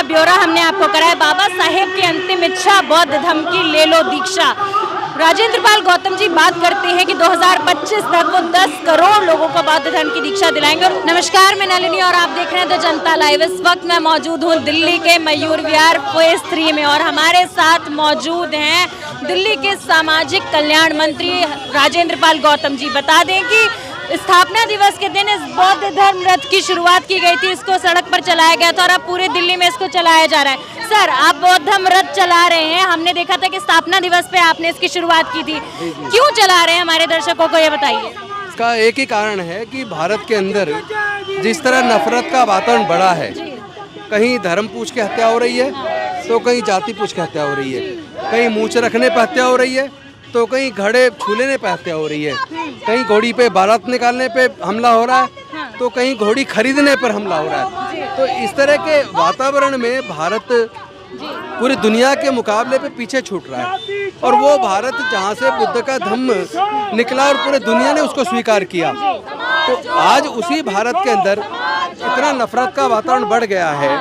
ब्यौरा हमने आपको कराया। बाबा साहेब की अंतिम इच्छा, बौद्ध धर्म की ले लो दीक्षा। राजेंद्र पाल गौतम जी बात करते हैं कि 2025 तक वो 10 करोड़ लोगों को बौद्ध धर्म की दीक्षा दिलाएंगे। नमस्कार, मैं नलिनी और आप देख रहे हैं द जनता लाइव। इस वक्त मैं मौजूद हूँ दिल्ली के मयूर विहार फेज 3 में और हमारे साथ मौजूद हैं दिल्ली के सामाजिक कल्याण मंत्री राजेंद्र पाल गौतम जी। बता दें कि स्थापना दिवस के दिन इस बौद्ध धर्म रथ की शुरुआत की गई थी, इसको सड़क पर चलाया गया था और अब पूरे दिल्ली में इसको चलाया जा रहा है। सर, आप बौद्ध धर्म रथ चला रहे हैं, हमने देखा था कि स्थापना दिवस पे आपने इसकी शुरुआत की थी, क्यों चला रहे हैं हमारे दर्शकों को ये बताइए। इसका एक ही कारण है कि भारत के अंदर जिस तरह नफरत का वातावरण बढ़ा है, कहीं धर्म पूछ के हत्या हो रही है तो कहीं जाति पूछ के हत्या हो रही है, कहीं मूंछ रखने पर हत्या हो रही है तो कहीं घड़े छूलेने पे हत्या हो रही है, कहीं घोड़ी पे बारात निकालने पे हमला हो रहा है तो कहीं घोड़ी खरीदने पर हमला हो रहा है। तो इस तरह के वातावरण में भारत पूरी दुनिया के मुकाबले पे पीछे छूट रहा है और वो भारत जहाँ से बुद्ध का धम्म निकला और पूरे दुनिया ने उसको स्वीकार किया, तो आज उसी भारत के अंदर इतना नफरत का वातावरण बढ़ गया है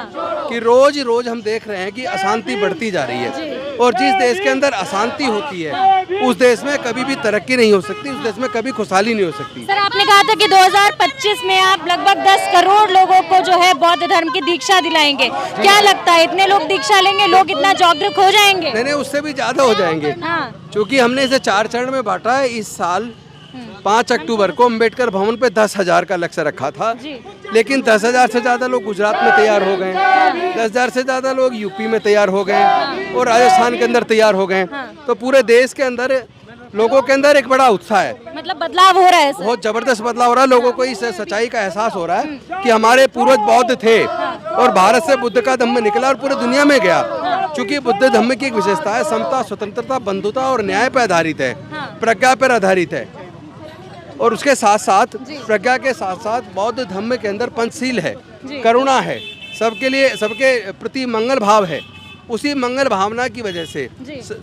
कि रोज रोज हम देख रहे हैं कि अशांति बढ़ती जा रही है और जिस देश के अंदर अशांति होती है उस देश में कभी भी तरक्की नहीं हो सकती, उस देश में कभी खुशहाली नहीं हो सकती। सर, आपने कहा था कि 2025 में आप लगभग 10 करोड़ लोगों को जो है बौद्ध धर्म की दीक्षा दिलाएंगे। क्या लगता है इतने लोग दीक्षा लेंगे, लोग इतना जागरूक हो जाएंगे? नहीं, उससे भी ज्यादा हो जाएंगे क्योंकि हमने इसे 4 चरण में बांटा है। इस साल 5 अक्टूबर को अम्बेडकर भवन पे 10,000 का लक्ष्य रखा था, लेकिन 10,000 से ज़्यादा लोग गुजरात में तैयार हो गए, 10,000 से ज़्यादा लोग यूपी में तैयार हो गए और राजस्थान के अंदर तैयार हो गए। तो पूरे देश के अंदर लोगों के अंदर एक बड़ा उत्साह है, मतलब बदलाव हो रहा है, बहुत जबरदस्त बदलाव हो रहा है। लोगों को इस सच्चाई का एहसास हो रहा है कि हमारे पूर्वज बौद्ध थे और भारत से बुद्ध का धम्म निकला और पूरी दुनिया में गया। क्योंकि बुद्ध धम्म की एक विशेषता है, समता, स्वतंत्रता, बंधुता और न्याय पर आधारित है, प्रज्ञा पर आधारित है और उसके साथ साथ प्रज्ञा के साथ साथ बौद्ध धर्म के अंदर पंचशील है, करुणा है, सबके लिए, सबके प्रति मंगल भाव है। उसी मंगल भावना की वजह से,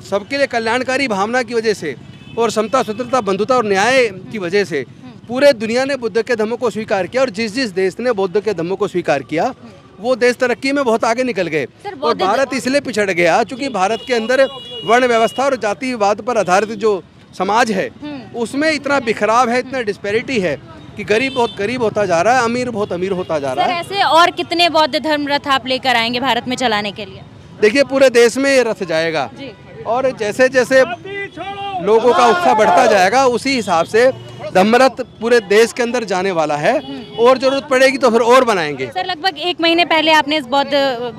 सबके लिए कल्याणकारी भावना की वजह से और समता, स्वतंत्रता, बंधुता और न्याय की वजह से पूरे दुनिया ने बुद्ध के धम्म को स्वीकार किया और जिस जिस देश ने बुद्ध के धम्म को स्वीकार किया वो देश तरक्की में बहुत आगे निकल गए। और भारत इसलिए पिछड़ गया क्योंकि भारत के अंदर वर्ण व्यवस्था और जातिवाद पर आधारित जो समाज है उसमें इतना बिखराव है, इतना डिस्पैरिटी है कि गरीब बहुत गरीब होता जा रहा है, अमीर बहुत अमीर होता जा रहा है। ऐसे और कितने बौद्ध धर्म रथ आप लेकर आएंगे भारत में चलाने के लिए? देखिए, पूरे देश में ये रथ जाएगा और जैसे जैसे लोगों का उत्साह बढ़ता जाएगा उसी हिसाब से धम्मरथ पूरे देश के अंदर जाने वाला है और जरूरत पड़ेगी तो फिर और बनाएंगे। सर, लगभग 1 महीने पहले आपने इस बौद्ध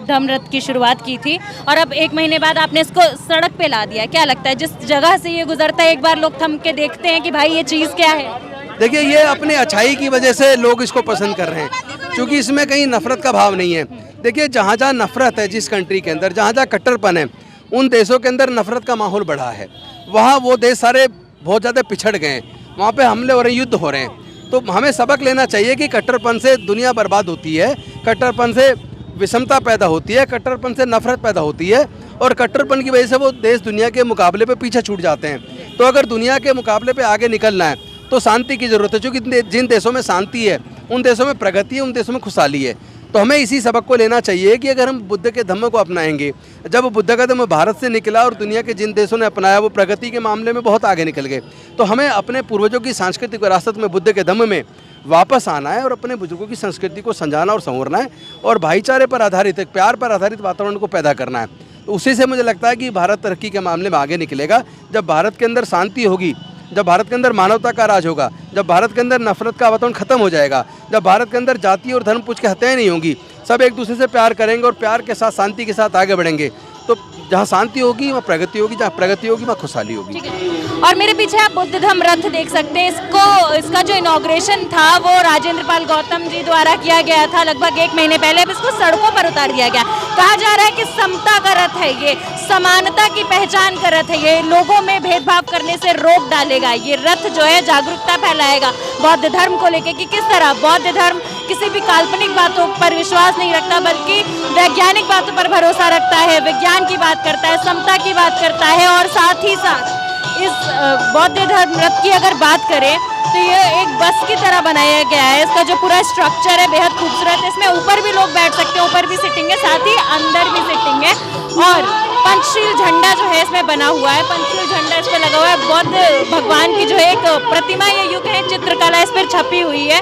धम्म रथ की शुरुआत की थी और अब 1 महीने बाद आपने इसको सड़क पे ला दिया। क्या लगता है जिस जगह से ये गुजरता है एक बार लोग थम के देखते हैं कि भाई ये चीज़ क्या है? देखिए, ये अपनी अच्छाई की वजह से लोग इसको पसंद कर रहे हैं क्योंकि इसमें कहीं नफरत का भाव नहीं है। देखिए, जहाँ जहाँ नफरत है, जिस कंट्री के अंदर जहाँ जहाँ कट्टरपन है, उन देशों के अंदर नफरत का माहौल बढ़ा है। वहाँ वो देश सारे बहुत ज़्यादा पिछड़ गए हैं, वहाँ पे हमले हो रहे हैं, युद्ध हो रहे हैं। तो हमें सबक लेना चाहिए कि कट्टरपन से दुनिया बर्बाद होती है, कट्टरपन से विषमता पैदा होती है, कट्टरपन से नफरत पैदा होती है और कट्टरपन की वजह से वो देश दुनिया के मुकाबले पे पीछे छूट जाते हैं। तो अगर दुनिया के मुकाबले पे आगे निकलना है तो शांति की ज़रूरत है, क्योंकि जिन देशों में शांति है उन देशों में प्रगति है, उन देशों में खुशहाली है। तो हमें इसी सबक को लेना चाहिए कि अगर हम बुद्ध के धम्म को अपनाएंगे, जब बुद्ध का धम्म भारत से निकला और दुनिया के जिन देशों ने अपनाया वो प्रगति के मामले में बहुत आगे निकल गए, तो हमें अपने पूर्वजों की सांस्कृतिक विरासत में बुद्ध के धम्म में वापस आना है और अपने बुजुर्गों की संस्कृति को संजाना और संवारना है और भाईचारे पर आधारित, एक प्यार पर आधारित वातावरण को पैदा करना है। तो उसी से मुझे लगता है कि भारत तरक्की के मामले में आगे निकलेगा। जब भारत के अंदर शांति होगी, जब भारत के अंदर मानवता का राज होगा, जब भारत के अंदर नफरत का वातावरण खत्म हो जाएगा, जब भारत के अंदर जाति और धर्म पूछ के हत्याएं नहीं होंगी, सब एक दूसरे से प्यार करेंगे और प्यार के साथ शांति के साथ आगे बढ़ेंगे, तो जहाँ शांति होगी वहाँ प्रगति होगी, जहाँ प्रगति होगी वहाँ खुशहाली होगी। और मेरे पीछे आप बुद्ध धम्म रथ देख सकते हैं। इसका जो इनॉग्रेशन था वो राजेंद्र पाल गौतम जी द्वारा किया गया था लगभग 1 महीने पहले। अब इसको सड़कों पर उतार दिया गया। कहा जा रहा है कि समता का रथ है ये, समानता की पहचान का रथ है ये, लोगों में भेदभाव करने से रोक डालेगा। ये रथ जो है जागरूकता फैलाएगा बौद्ध धर्म को लेकर कि किस तरह बौद्ध धर्म किसी भी काल्पनिक बातों पर विश्वास नहीं रखता बल्कि वैज्ञानिक बातों पर भरोसा रखता है, विज्ञान की बात करता है, समता की बात करता है और साथ ही साथ इस बौद्ध धर्म रथ की अगर बात करें तो ये एक बस की तरह बनाया गया है। इसका जो पूरा स्ट्रक्चर है बेहद खूबसूरत है। इसमें ऊपर भी लोग बैठ सकते हैं, ऊपर भी सिटिंग है, साथ ही अंदर भी सिटिंग है। और पंचशील झंडा जो है इसमें बना हुआ है, पंचशील झंडा इस पर लगा हुआ है। बौद्ध भगवान की जो है एक प्रतिमा या यूं कहें चित्रकला इस पर छपी हुई है।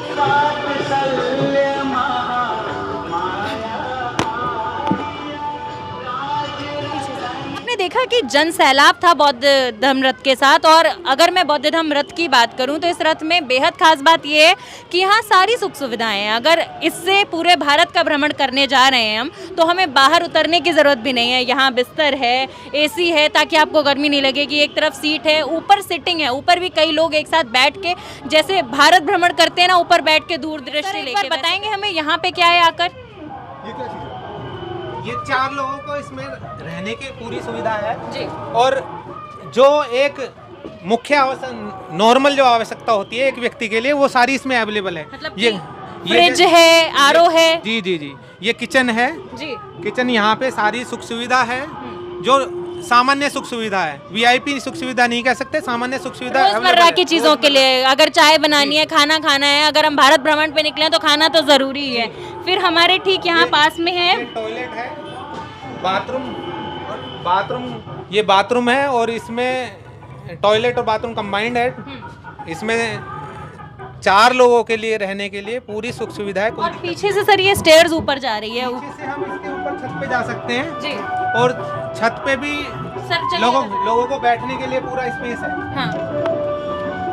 देखा कि जन सैलाब था बौद्ध धर्म रथ के साथ। और अगर मैं बौद्ध धर्म रथ की बात करूं तो इस रथ में बेहद खास बात यह है कि यहाँ सारी सुख सुविधाएं हैं। अगर इससे पूरे भारत का भ्रमण करने जा रहे हैं हम तो हमें बाहर उतरने की ज़रूरत भी नहीं है। यहाँ बिस्तर है, एसी है ताकि आपको गर्मी नहीं लगेगी, एक तरफ सीट है, ऊपर सिटिंग है, ऊपर भी कई लोग एक साथ बैठ के जैसे भारत भ्रमण करते हैं ना, ऊपर बैठ के दूरदृष्टि लेकर बताएंगे हमें यहाँ पे क्या है आकर। ये 4 लोगों को इसमें रहने की पूरी सुविधा है जी। और जो एक मुख्य आवश्यक नॉर्मल जो आवश्यकता होती है एक व्यक्ति के लिए वो सारी इसमें अवेलेबल है। मतलब ये फ्रिज है, आरओ है। जी जी जी, ये किचन है जी। किचन यहाँ पे सारी सुख सुविधा है जो सामान्य सुख सुविधा है, वीआईपी सुख सुविधा नहीं कह सकते, सामान्य सुख सुविधा रोजमर्रा की चीजों के लिए अगर चाय बनानी है, खाना खाना है, अगर हम भारत भ्रमण पे निकले तो खाना तो जरूरी है। फिर हमारे ठीक यहाँ पास में है टॉयलेट है, बाथरूम ये बाथरूम है और इसमें टॉयलेट और बाथरूम कंबाइंड है। इसमें 4 लोगों के लिए रहने के लिए पूरी सुख सुविधा है। और पीछे से सर ये स्टेयर्स ऊपर जा रही है। पीछे से हम इसके ऊपर छत पे जा सकते हैं जी। और छत पे भी सर लोगों को बैठने के लिए पूरा स्पेस है। हाँ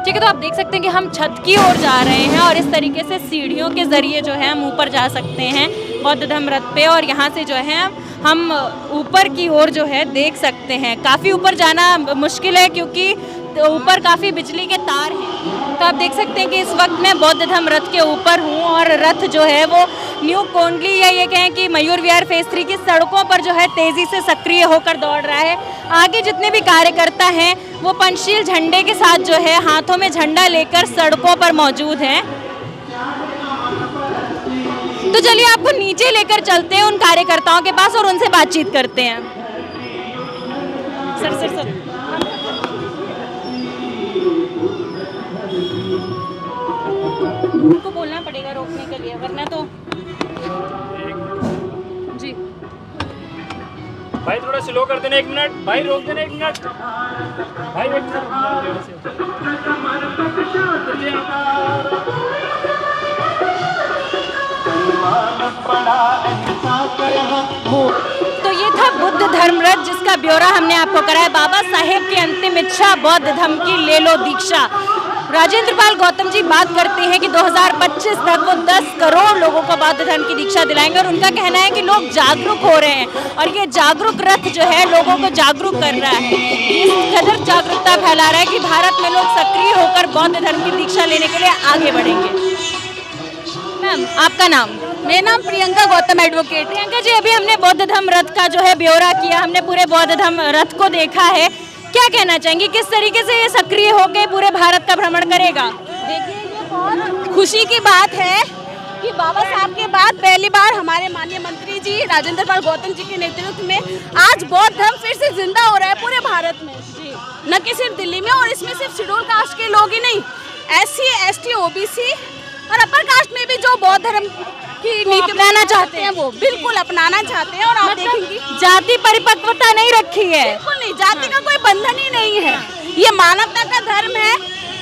ठीक है, तो आप देख सकते हैं कि हम छत की ओर जा रहे हैं और इस तरीके से सीढ़ियों के जरिए जो है हम ऊपर जा सकते हैं बौद्ध धर्म रथ पे। और यहाँ से जो है हम ऊपर की ओर जो है देख सकते हैं। काफ़ी ऊपर जाना मुश्किल है क्योंकि ऊपर काफ़ी बिजली के तार हैं। तो आप देख सकते हैं कि इस वक्त मैं बौद्ध धर्म रथ के ऊपर हूँ और रथ जो है वो न्यू कोंडली या ये कहें कि मयूर विहार फेज 3 की सड़कों पर जो है तेज़ी से सक्रिय होकर दौड़ रहा है। आगे जितने भी कार्यकर्ता हैं वो पंचशील झंडे के साथ जो है हाथों में झंडा लेकर सड़कों पर मौजूद हैं। तो चलिए आपको नीचे लेकर चलते हैं उन कार्यकर्ताओं के पास और उनसे बातचीत करते हैं। सर उनको बोलना पड़ेगा रोकने के लिए, वरना तो जी। भाई थोड़ा स्लो कर देना, 1 मिनट भाई, रोक देना 1 मिनट भाई, 1 तो ये था बुद्ध धर्म रथ जिसका ब्यौरा हमने आपको कराया। बाबा साहेब की अंतिम इच्छा, बौद्ध धर्म की ले लो दीक्षा। राजेंद्र पाल गौतम जी बात करते हैं कि 2025 तक वो 10 करोड़ लोगों को बौद्ध धर्म की दीक्षा दिलाएंगे। और उनका कहना है कि लोग जागरूक हो रहे हैं और ये जागरूक रथ जो है लोगों को जागरूक कर रहा है। इस कदर जागरूकता फैला रहा है कि भारत में लोग सक्रिय होकर बौद्ध धर्म की दीक्षा लेने के लिए आगे बढ़ेंगे। मैम आपका नाम? मेरा नाम प्रियंका गौतम एडवोकेट। प्रियंका जी, अभी हमने बौद्ध धर्म रथ का जो है ब्यौरा किया, हमने पूरे बौद्ध धर्म रथ को देखा है, क्या कहना चाहेंगे किस तरीके से ये सक्रिय होकर पूरे भारत का भ्रमण करेगा? देखिए ये बहुत खुशी की बात है कि बाबा साहब के बाद पहली बार हमारे माननीय मंत्री जी राजेंद्र पाल गौतम जी के नेतृत्व में आज बौद्ध धर्म फिर से जिंदा हो रहा है पूरे भारत में जी। न कि सिर्फ दिल्ली में, और इसमें सिर्फ शेड्यूल कास्ट के लोग ही नहीं, SC ST OBC और अपर कास्ट में भी जो बौद्ध धर्म की नीति अपनाना चाहते हैं वो बिल्कुल अपनाना चाहते हैं। और आप देखेंगे जाति परिपक्वता नहीं रखी है, बिल्कुल नहीं, जाति का कोई बंधन ही नहीं है। ये मानवता का धर्म है,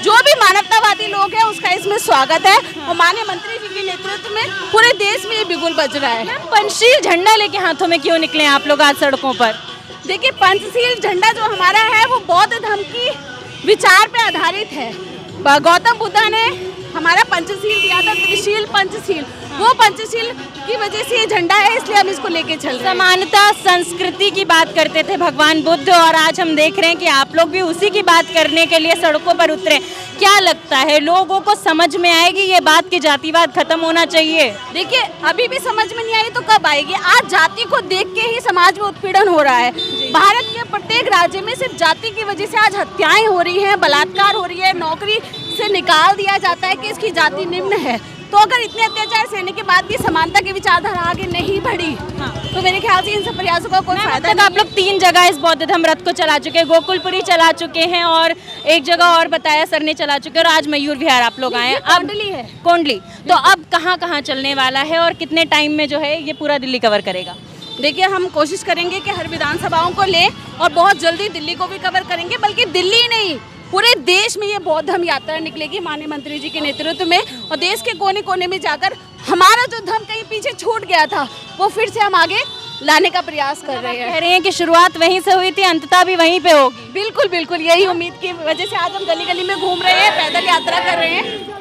जो भी मानवतावादी लोग हैं उसका इसमें स्वागत है। और माननीय मंत्री जी के नेतृत्व में पूरे देश में ये बिगुल बज रहा है। पंचशील झंडा लेके हाथों में क्यों निकले आप लोग आज सड़कों पर? देखिए पंचशील झंडा जो हमारा है वो बौद्ध धर्म की विचार पे आधारित है। गौतम बुद्धा ने हमारा पंचशील दिया था, त्रिशील पंचशील, वो पंचशील की वजह से ये झंडा है, इसलिए हम इसको लेके चल रहे हैं। समानता संस्कृति की बात करते थे भगवान बुद्ध और आज हम देख रहे हैं कि आप लोग भी उसी की बात करने के लिए सड़कों पर उतरे। क्या लगता है लोगों को समझ में आएगी ये बात कि जातिवाद खत्म होना चाहिए? देखिए अभी भी समझ में नहीं आई तो कब आएगी? आज जाति को देख के ही समाज में उत्पीड़न हो रहा है। भारत के प्रत्येक राज्य में सिर्फ जाति की वजह से आज हत्याएं हो रही हैं, बलात्कार हो रही है, नौकरी से निकाल दिया जाता है कि इसकी जाति निम्न है। तो अगर इतने अत्याचार सहने के बाद भी समानता की विचारधारा आगे नहीं बढ़ी तो मेरे ख्याल से इन सब प्रयासों का कोई फायदा तक आप लोग 3 जगह इस बौद्ध धर्म रथ को चला चुके हैं, गोकुलपुरी चला चुके हैं और एक जगह और बताया सर ने चला चुके हैं और आज मयूर विहार आप लोग आए हैं। अब कोंडली है। कोंडली, तो अब कहाँ कहाँ चलने वाला है और कितने टाइम में जो है ये पूरा दिल्ली कवर करेगा? देखिए, हम कोशिश करेंगे कि हर विधानसभाओं को ले और बहुत जल्दी दिल्ली को भी कवर करेंगे, बल्कि दिल्ली ही नहीं पूरे देश में ये बौद्ध धर्म यात्रा निकलेगी माननीय मंत्री जी के नेतृत्व में, और देश के कोने कोने में जाकर हमारा जो धर्म कहीं पीछे छूट गया था वो फिर से हम आगे लाने का प्रयास कर रहे हैं। कह रहे हैं कि शुरुआत वहीं से हुई थी, अंततः भी वहीं पे होगी। बिल्कुल बिल्कुल, यही उम्मीद की वजह से आज हम गली गली में घूम रहे हैं, पैदल यात्रा कर रहे हैं।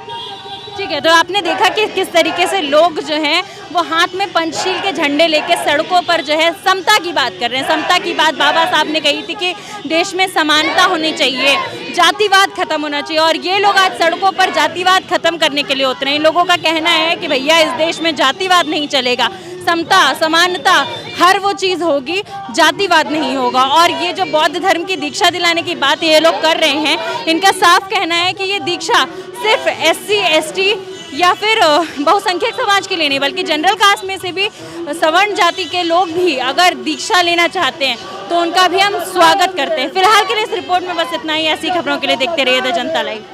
ठीक है, तो आपने देखा कि किस तरीके से लोग जो हैं वो हाथ में पंचशील के झंडे लेके सड़कों पर जो है समता की बात कर रहे हैं। समता की बात बाबा साहब ने कही थी कि देश में समानता होनी चाहिए, जातिवाद खत्म होना चाहिए, और ये लोग आज सड़कों पर जातिवाद खत्म करने के लिए उतरे हैं। इन लोगों का कहना है कि भैया इस देश में जातिवाद नहीं चलेगा, समता समानता हर वो चीज़ होगी, जातिवाद नहीं होगा। और ये जो बौद्ध धर्म की दीक्षा दिलाने की बात ये लोग कर रहे हैं, इनका साफ कहना है कि ये दीक्षा सिर्फ SC ST या फिर बहुसंख्यक समाज के लिए नहीं, बल्कि जनरल कास्ट में से भी सवर्ण जाति के लोग भी अगर दीक्षा लेना चाहते हैं तो उनका भी हम स्वागत करते हैं। फिलहाल के लिए इस रिपोर्ट में बस इतना ही। ऐसी खबरों के लिए देखते रहिए द जनता लाइव।